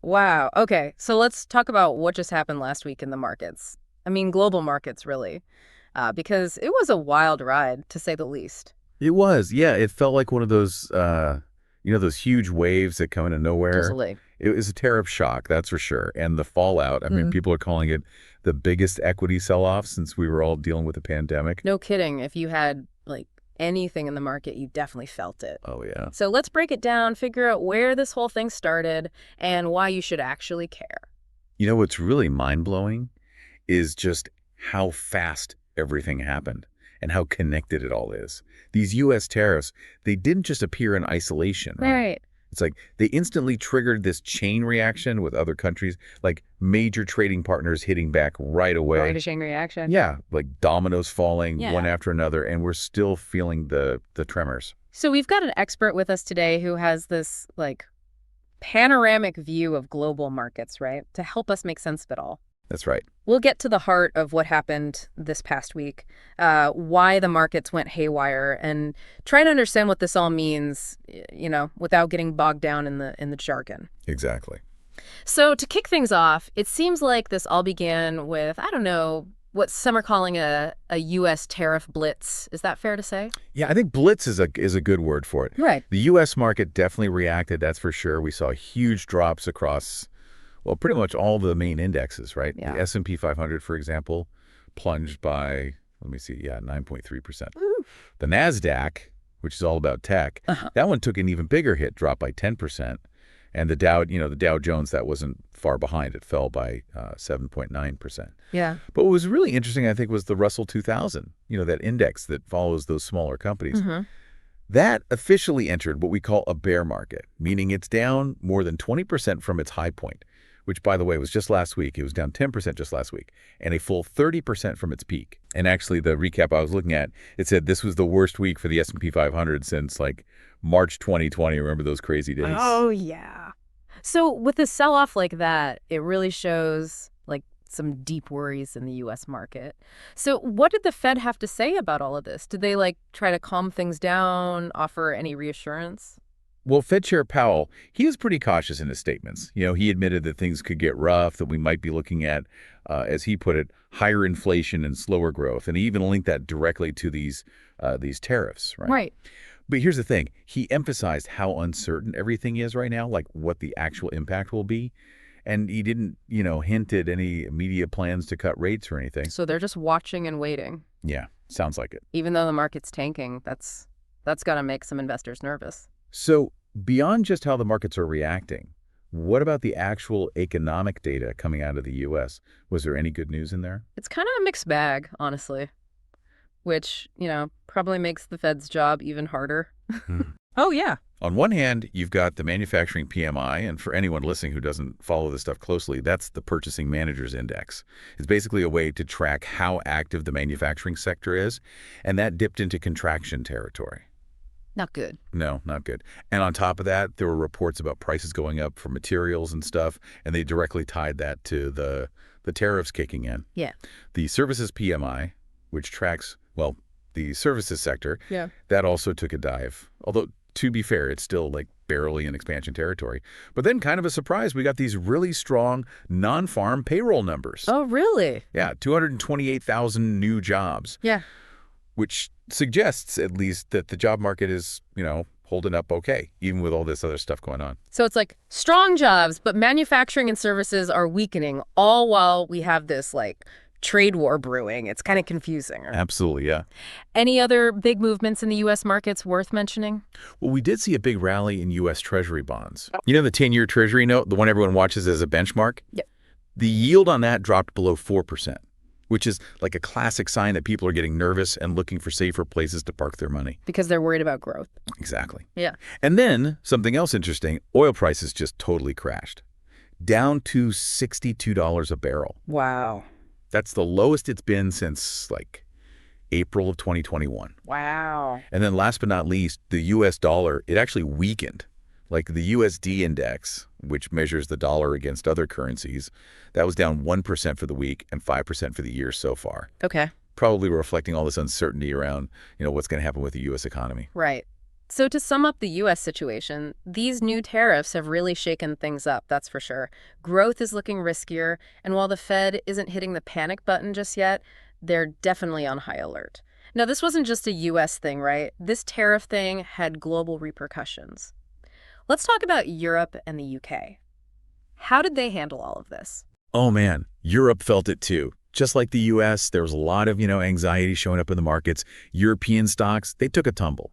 Wow. Okay. So let's talk about what just happened last week in the markets. I mean, global markets, really, because it was a wild ride, to say the least. It was, yeah. It felt like one of those, those huge waves that come out of nowhere. Totally. It was a tariff shock, that's for sure. And the fallout, I mean, people are calling it the biggest equity sell-off since we were all dealing with the pandemic. No kidding. If you had, like, anything in the market, you definitely felt it. Oh, yeah. So let's break it down, figure out where this whole thing started, and why you should actually care. You know, what's really mind-blowing is just how fast everything happened and how connected it all is. These U.S. tariffs, they didn't just appear in isolation, right? Right. It's like they instantly triggered this chain reaction with other countries, like major trading partners hitting back right away. Right, a chain reaction. Yeah, like dominoes falling Yeah. one after another, and we're still feeling the tremors. So we've got an expert with us today who has this, like, panoramic view of global markets, right, to help us make sense of it all. That's right. We'll get to the heart of what happened this past week, why the markets went haywire, and try to understand what this all means, without getting bogged down in the jargon. Exactly. So to kick things off, it seems like this all began with, I don't know, what some are calling a U.S. tariff blitz. Is that fair to say? Yeah, I think blitz is a good word for it. Right. The U.S. market definitely reacted, that's for sure. We saw huge drops across, well, pretty much all the main indexes, right? Yeah. The S&P 500, for example, plunged by, 9.3%. The Nasdaq, which is all about tech, that one took an even bigger hit, dropped by 10%. And the Dow Jones, that wasn't far behind. It fell by 7.9%. Yeah. But what was really interesting, I think, was the Russell 2000, that index that follows those smaller companies. That officially entered what we call a bear market, meaning it's down more than 20% from its high point, which, by the way, was just last week. It was down 10% just last week, and a full 30% from its peak. And actually, the recap I was looking at, it said this was the worst week for the S&P 500 since, like, March 2020. Remember those crazy days? Oh, yeah. So with a sell-off like that, it really shows, like, some deep worries in the U.S. market. So what did the Fed have to say about all of this? Did they, like, try to calm things down, offer any reassurance? Well, Fed Chair Powell, he was pretty cautious in his statements. He admitted that things could get rough, that we might be looking at, as he put it, higher inflation and slower growth. And he even linked that directly to these tariffs, right? Right. But here's the thing. He emphasized how uncertain everything is right now, like what the actual impact will be. And he didn't, hint at any immediate plans to cut rates or anything. So they're just watching and waiting. Yeah, sounds like it. Even though the market's tanking, that's got to make some investors nervous. So beyond just how the markets are reacting, what about the actual economic data coming out of the U.S.? Was there any good news in there? It's kind of a mixed bag, honestly, which, probably makes the Fed's job even harder. Oh, yeah. On one hand, you've got the manufacturing PMI, and for anyone listening who doesn't follow this stuff closely, that's the Purchasing Managers Index. It's basically a way to track how active the manufacturing sector is, and that dipped into contraction territory. Not good. No, not good. And on top of that, there were reports about prices going up for materials and stuff, and they directly tied that to the tariffs kicking in. Yeah. The Services PMI, which tracks, well, the services sector, Yeah. that also took a dive. Although, to be fair, it's still like barely in expansion territory. But then kind of a surprise, we got these really strong non-farm payroll numbers. Oh, really? Yeah, 228,000 new jobs. Yeah. Which suggests at least that the job market is, holding up okay, even with all this other stuff going on. So it's like strong jobs, but manufacturing and services are weakening, all while we have this, like, trade war brewing. It's kind of confusing. Absolutely, yeah. Any other big movements in the U.S. markets worth mentioning? Well, we did see a big rally in U.S. Treasury bonds. You know the 10-year Treasury note, the one everyone watches as a benchmark? Yep. The yield on that dropped below 4%, which is like a classic sign that people are getting nervous and looking for safer places to park their money. Because they're worried about growth. Exactly. Yeah. And then, something else interesting, oil prices just totally crashed. Down to $62 a barrel. Wow. That's the lowest it's been since, like, April of 2021. Wow. And then last but not least, the U.S. dollar, it actually weakened. Like the USD index, which measures the dollar against other currencies, that was down 1% for the week and 5% for the year so far. Okay. Probably reflecting all this uncertainty around, what's going to happen with the U.S. economy. Right. So to sum up the U.S. situation, these new tariffs have really shaken things up, that's for sure. Growth is looking riskier, and while the Fed isn't hitting the panic button just yet, they're definitely on high alert. Now, this wasn't just a U.S. thing, right? This tariff thing had global repercussions. Let's talk about Europe and the UK. How did they handle all of this? Oh man, Europe felt it too. Just like the US, there was a lot of, anxiety showing up in the markets. European stocks, they took a tumble.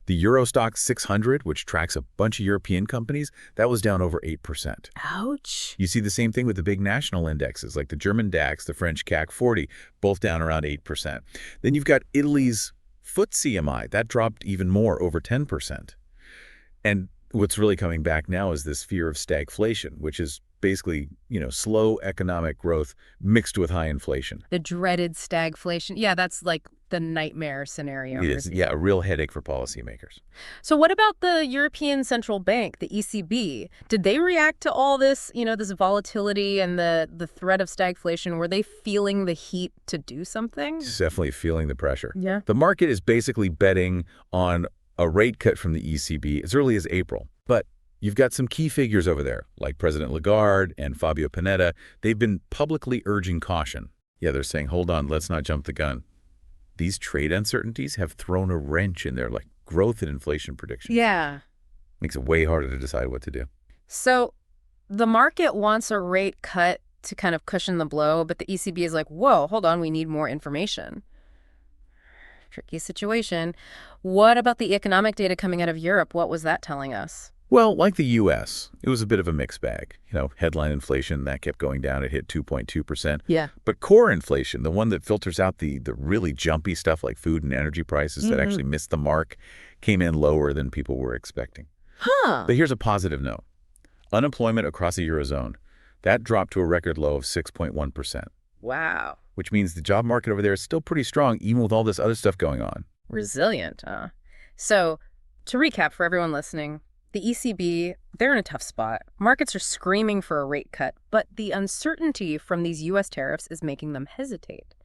The Euro Stoxx 600, which tracks a bunch of European companies, that was down over 8%. Ouch. You see the same thing with the big national indexes, like the German DAX, the French CAC 40, both down around 8%. Then you've got Italy's FTSE that dropped even more, over 10%. And what's really coming back now is this fear of stagflation, which is basically, slow economic growth mixed with high inflation. The dreaded stagflation. Yeah, that's like the nightmare scenario. It is, yeah, a real headache for policymakers. So what about the European Central Bank, the ECB? Did they react to all this, this volatility and the threat of stagflation? Were they feeling the heat to do something? It's definitely feeling the pressure. Yeah. The market is basically betting on a rate cut from the ECB as early as April. But you've got some key figures over there, like President Lagarde and Fabio Panetta. They've been publicly urging caution. Yeah, they're saying, hold on, let's not jump the gun. These trade uncertainties have thrown a wrench in their growth and inflation predictions. Yeah. Makes it way harder to decide what to do. So the market wants a rate cut to kind of cushion the blow, but the ECB is like, whoa, hold on, we need more information. Tricky situation. What about the economic data coming out of Europe? What was that telling us? Well, like the U.S., it was a bit of a mixed bag. Headline inflation, that kept going down. It hit 2.2%. Yeah. But core inflation, the one that filters out the really jumpy stuff like food and energy prices that actually missed the mark, came in lower than people were expecting. Huh. But here's a positive note. Unemployment across the Eurozone, that dropped to a record low of 6.1%. Wow. Which means the job market over there is still pretty strong, even with all this other stuff going on. Resilient, huh? So, to recap for everyone listening, the ECB, they're in a tough spot. Markets are screaming for a rate cut, but the uncertainty from these U.S. tariffs is making them hesitate.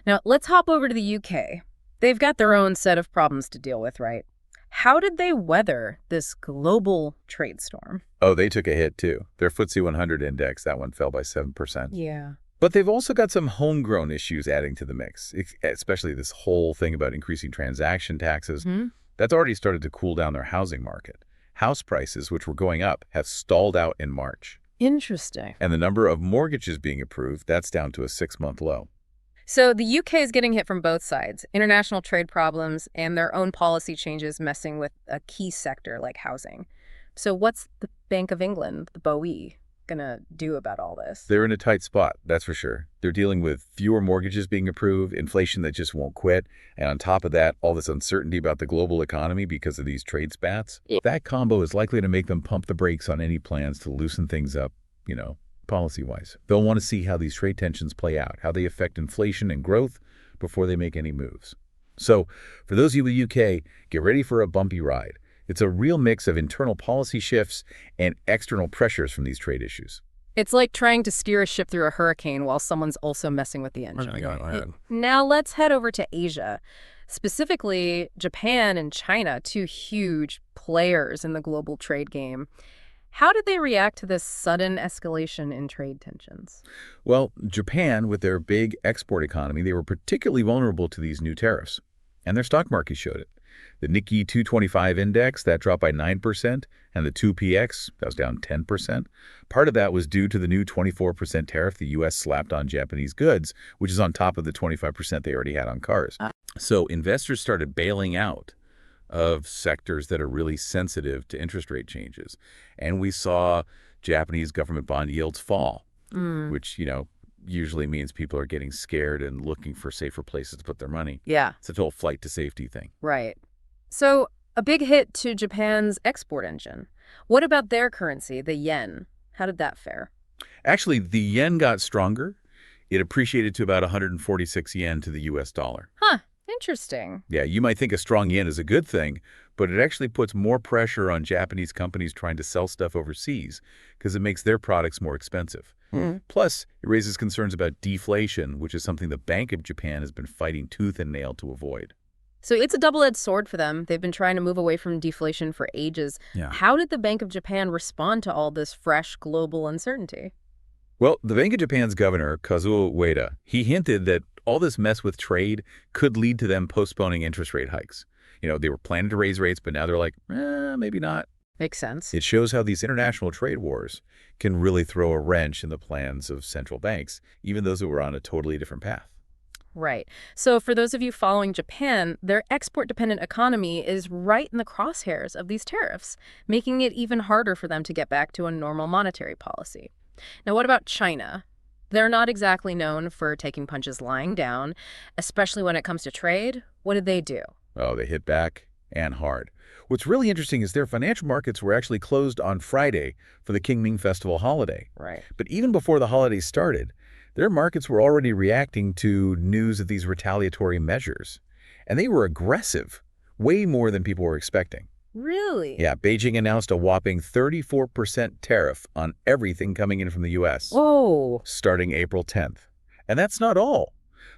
Now, let's hop over to the UK. They've got their own set of problems to deal with, right? How did they weather this global trade storm? Oh, they took a hit too. Their FTSE 100 index, that one fell by 7%. Yeah. But they've also got some homegrown issues adding to the mix, especially this whole thing about increasing transaction taxes. That's already started to cool down their housing market. House prices, which were going up, have stalled out in March. Interesting. And the number of mortgages being approved, that's down to a 6-month low. So the UK is getting hit from both sides, international trade problems and their own policy changes messing with a key sector like housing. So what's the Bank of England, the BOE, going to do about all this? They're in a tight spot, that's for sure. They're dealing with fewer mortgages being approved, inflation that just won't quit, and on top of that, all this uncertainty about the global economy because of these trade spats. That combo is likely to make them pump the brakes on any plans to loosen things up, policy-wise. They'll want to see how these trade tensions play out, how they affect inflation and growth before they make any moves. So, for those of you in the UK, get ready for a bumpy ride. It's a real mix of internal policy shifts and external pressures from these trade issues. It's like trying to steer a ship through a hurricane while someone's also messing with the engine. Go ahead. Now let's head over to Asia, specifically Japan and China, two huge players in the global trade game. How did they react to this sudden escalation in trade tensions? Well, Japan, with their big export economy, they were particularly vulnerable to these new tariffs, and their stock market showed it. The Nikkei 225 index, that dropped by 9%, and the 2PX, that was down 10%. Part of that was due to the new 24% tariff the U.S. slapped on Japanese goods, which is on top of the 25% they already had on cars. So investors started bailing out of sectors that are really sensitive to interest rate changes. And we saw Japanese government bond yields fall, which, usually means people are getting scared and looking for safer places to put their money. Yeah. It's a total flight to safety thing. Right. So a big hit to Japan's export engine. What about their currency, the yen? How did that fare? Actually, the yen got stronger. It appreciated to about 146 yen to the U.S. dollar. Huh. Interesting. Yeah, you might think a strong yen is a good thing, but it actually puts more pressure on Japanese companies trying to sell stuff overseas because it makes their products more expensive. Plus, it raises concerns about deflation, which is something the Bank of Japan has been fighting tooth and nail to avoid. So it's a double-edged sword for them. They've been trying to move away from deflation for ages. Yeah. How did the Bank of Japan respond to all this fresh global uncertainty? Well, the Bank of Japan's governor, Kazuo Ueda, he hinted that all this mess with trade could lead to them postponing interest rate hikes. They were planning to raise rates, but now they're like, maybe not. Makes sense. It shows how these international trade wars can really throw a wrench in the plans of central banks, even those that were on a totally different path. Right. So for those of you following Japan, their export-dependent economy is right in the crosshairs of these tariffs, making it even harder for them to get back to a normal monetary policy. Now, what about China? They're not exactly known for taking punches lying down, especially when it comes to trade. What did they do? Oh, they hit back and hard. What's really interesting is their financial markets were actually closed on Friday for the Qingming Festival holiday. Right. But even before the holiday started, their markets were already reacting to news of these retaliatory measures. And they were aggressive, way more than people were expecting. Really? Yeah, Beijing announced a whopping 34% tariff on everything coming in from the U.S. Whoa. starting April 10th. And that's not all.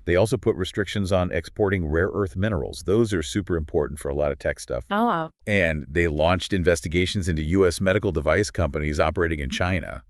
They also put restrictions on exporting rare earth minerals. Those are super important for a lot of tech stuff. Oh, wow. And they launched investigations into U.S. medical device companies operating in China.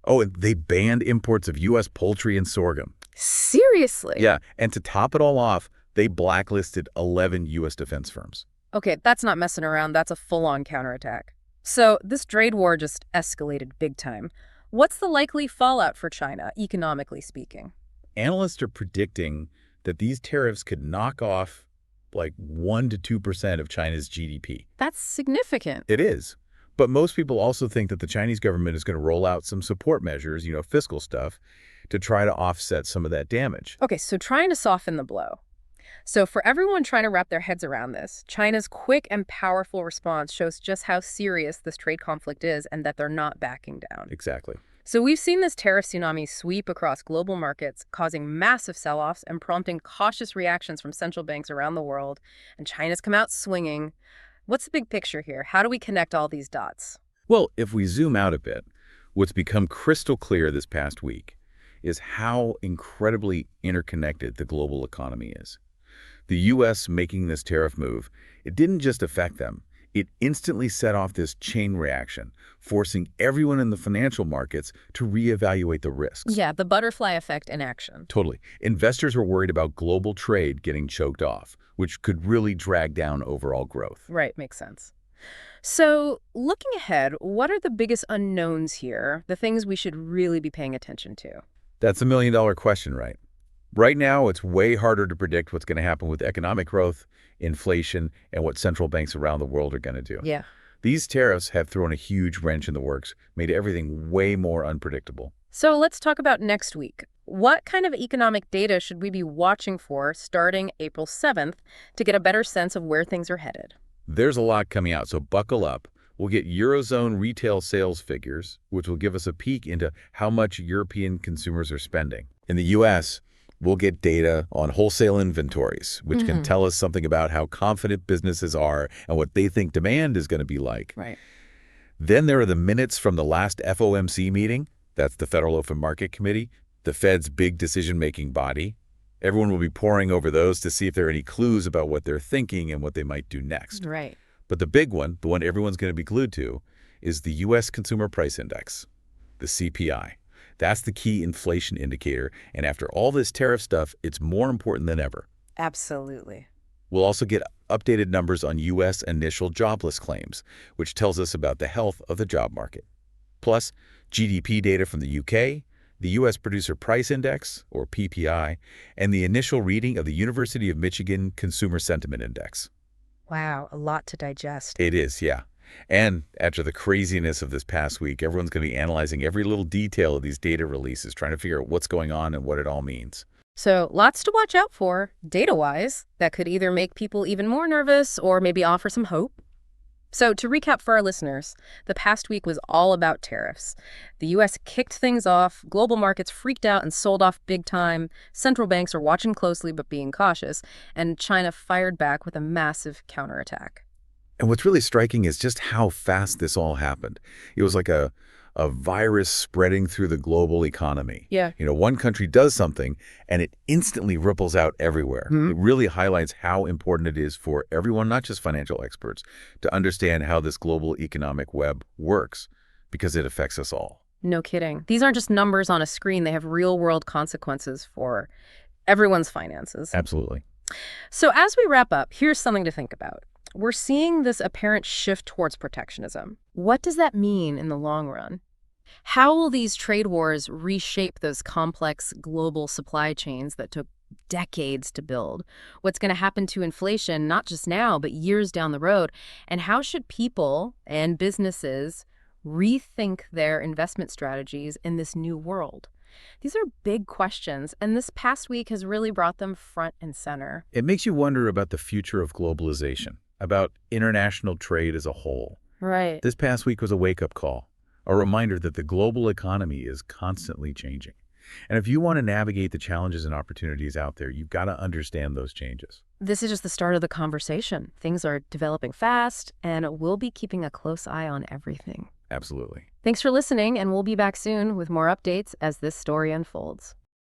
Oh, and they banned imports of U.S. poultry and sorghum. Seriously? Yeah, and to top it all off, they blacklisted 11 U.S. defense firms. Okay, that's not messing around. That's a full-on counterattack. So this trade war just escalated big time. What's the likely fallout for China, economically speaking? Analysts are predicting that these tariffs could knock off like 1 to 2% of China's GDP. That's significant. It is. But most people also think that the Chinese government is going to roll out some support measures, fiscal stuff, to try to offset some of that damage. Okay, so trying to soften the blow. So for everyone trying to wrap their heads around this, China's quick and powerful response shows just how serious this trade conflict is and that they're not backing down. Exactly. So we've seen this tariff tsunami sweep across global markets, causing massive sell-offs and prompting cautious reactions from central banks around the world. And China's come out swinging. What's the big picture here? How do we connect all these dots? Well, if we zoom out a bit, what's become crystal clear this past week is how incredibly interconnected the global economy is. The U.S. making this tariff move, it didn't just affect them. It instantly set off this chain reaction, forcing everyone in the financial markets to reevaluate the risks. Yeah, the butterfly effect in action. Totally. Investors were worried about global trade getting choked off, which could really drag down overall growth. Right, makes sense. So looking ahead, what are the biggest unknowns here, the things we should really be paying attention to? That's a million-dollar question, right? Right now, it's way harder to predict what's going to happen with economic growth, inflation, and what central banks around the world are going to do. Yeah. These tariffs have thrown a huge wrench in the works, made everything way more unpredictable. So let's talk about next week. What kind of economic data should we be watching for starting April 7th to get a better sense of where things are headed? There's a lot coming out, so buckle up. We'll get Eurozone retail sales figures, which will give us a peek into how much European consumers are spending. In the U.S., we'll get data on wholesale inventories, which can tell us something about how confident businesses are and what they think demand is going to be like. Right. Then there are the minutes from the last FOMC meeting. That's the Federal Open Market Committee, the Fed's big decision-making body. Everyone will be poring over those to see if there are any clues about what they're thinking and what they might do next. Right. But the big one, the one everyone's going to be glued to, is the U.S. Consumer Price Index, the CPI. That's the key inflation indicator, and after all this tariff stuff, it's more important than ever. Absolutely. We'll also get updated numbers on U.S. initial jobless claims, which tells us about the health of the job market. Plus, GDP data from the U.K., the U.S. Producer Price Index, or PPI, and the initial reading of the University of Michigan Consumer Sentiment Index. Wow, a lot to digest. It is, yeah. And after the craziness of this past week, everyone's going to be analyzing every little detail of these data releases, trying to figure out what's going on and what it all means. So lots to watch out for, data-wise, that could either make people even more nervous or maybe offer some hope. So to recap for our listeners, the past week was all about tariffs. The U.S. kicked things off, global markets freaked out and sold off big time, central banks are watching closely but being cautious, and China fired back with a massive counterattack. And what's really striking is just how fast this all happened. It was like a a virus spreading through the global economy. Yeah. One country does something, and it instantly ripples out everywhere. It really highlights how important it is for everyone, not just financial experts, to understand how this global economic web works, because it affects us all. No kidding. These aren't just numbers on a screen. They have real-world consequences for everyone's finances. Absolutely. So as we wrap up, here's something to think about. We're seeing this apparent shift towards protectionism. What does that mean in the long run? How will these trade wars reshape those complex global supply chains that took decades to build? What's going to happen to inflation, not just now, but years down the road? And how should people and businesses rethink their investment strategies in this new world? These are big questions, and this past week has really brought them front and center. It makes you wonder about the future of globalization, about international trade as a whole. Right. This past week was a wake-up call, a reminder that the global economy is constantly changing. And if you want to navigate the challenges and opportunities out there, you've got to understand those changes. This is just the start of the conversation. Things are developing fast, and we'll be keeping a close eye on everything. Absolutely. Thanks for listening, and we'll be back soon with more updates as this story unfolds.